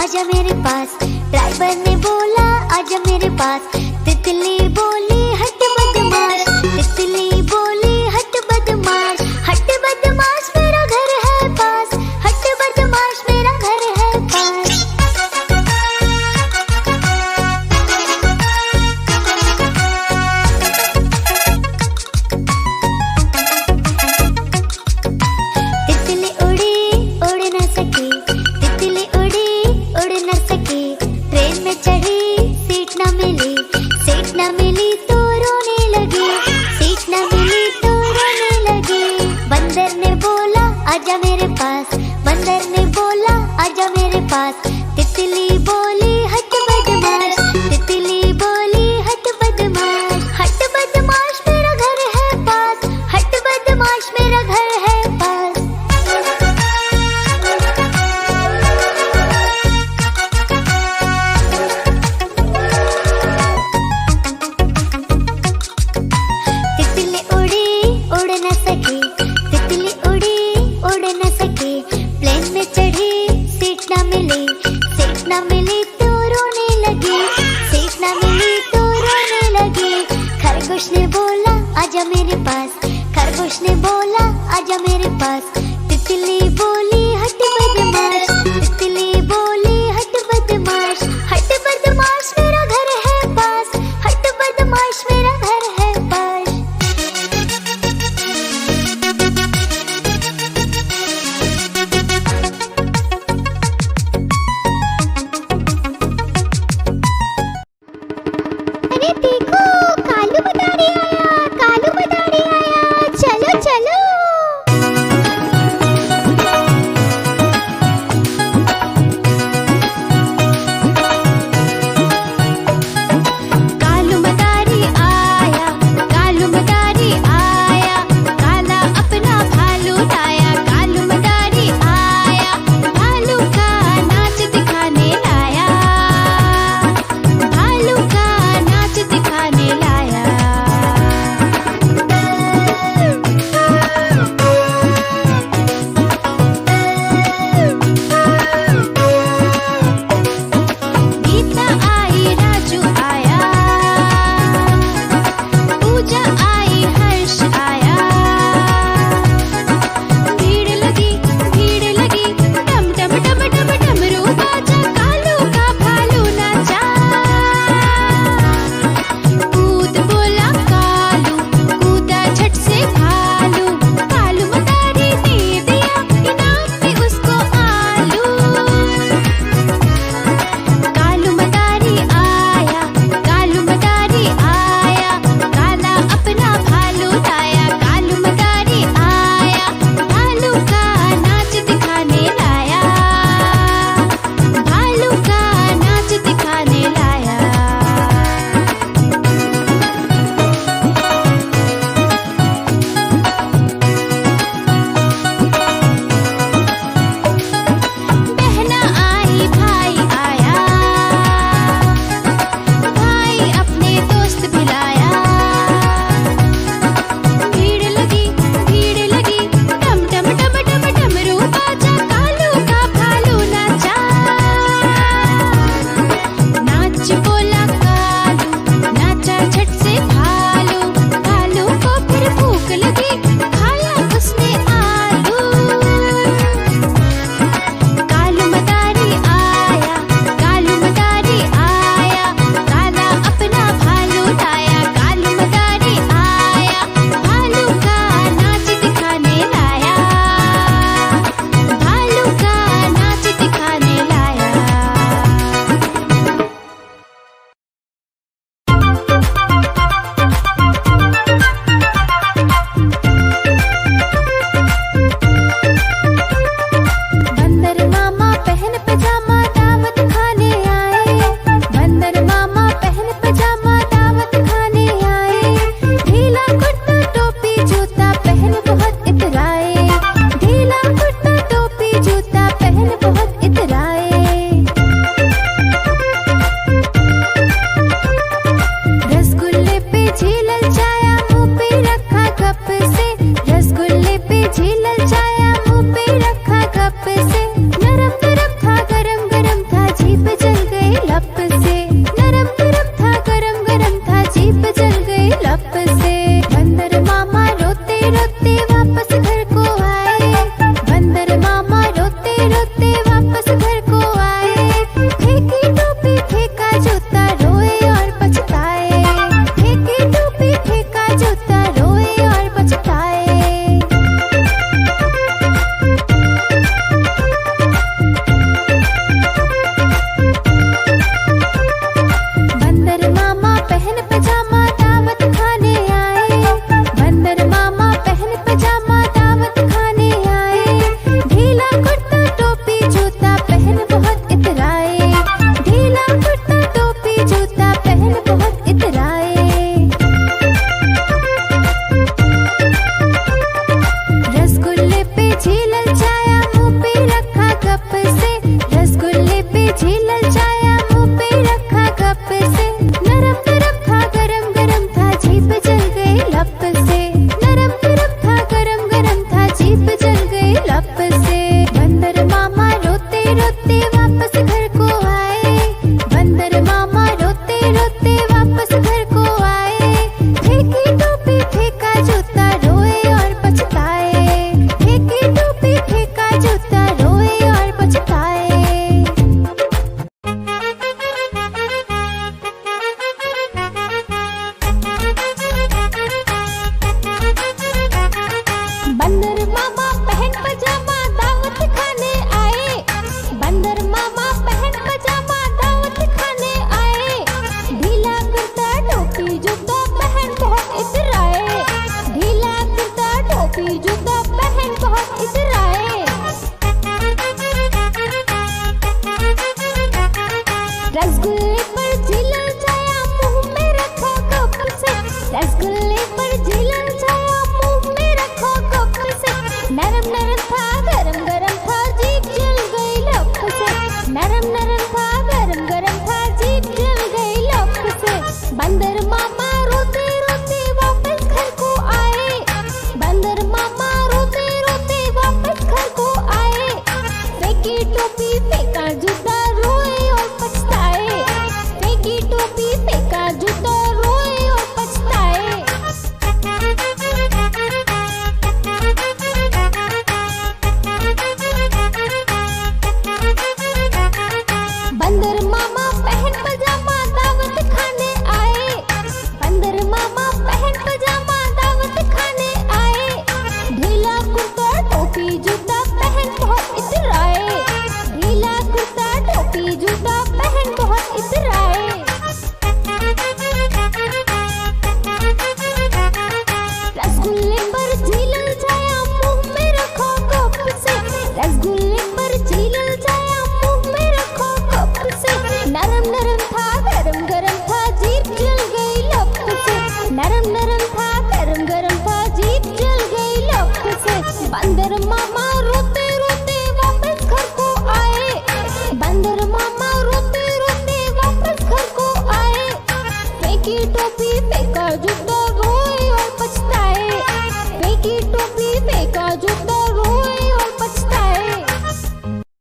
आजा मेरे पास। ड्राइवर ने बोला आजा मेरे पास। तितली बोली हट बदमाश, तितली बोली हट बदमाश, हट बदमाश मेरा घर है पास, हट बदमाश मेरा घर है पास। तितली उड़ी उड़ न सकी, तितली उड़ी उड़ न सकी। ट्रेन में चढ़ी सीट न मिली, सीट न मिली तो रोने लगी, सीट न मिली तो रोने लगी। बंदर ने बोला आजा मेरे पास, बंदर ने बोला आजा मेरे पास। तितली बोली हट बदमाश, तितली बोली हट बदमाश, हट बदमाश मेरा घर है पास, हट बदमाश मेरा घर है पास। तितली उड़ी उड़ न सकी, तितली उड़ी उड़ न सकी। प्लेन में चढ़ी सीट न मिली, सीट न मिली तो रोने नरम नरम था गरम गरम था, जीप जल गई लप से। बंदर मामा रोते रोते वापस घर को आए। बंदर मामा रोते रोते वापस घर को आए। फेंकी टोपी फेंका जूता, रोए और पछताए। फेंकी टोपी फेंका जूता, रोए और पछताए। बंदर मामा पहन पजामा दावत खाने आए। बंदर मामा पहन पजामा दावत खाने आए। ढीला कुर्ता टोपी जूता पहन बहुत इतराए। ढीला कुर्ता टोपी जूता पहन बहुत इतराए। रसगुल्ले पर झीलल जाया, मुंह में रखो कप से। रसगुल्ले पर झीलल जाया, मुंह में रखो कप से। नरम नरम था गरम गरम था, जीभ जल गई लप से। नरम नरम था गरम गरम था, जीभ जल गई लप से। बंदर मामा रोते रोते वापस घर को आए। बंदर मामा रोते रोते वापस घर को आए। फेंकी टोपी फेंका जूता,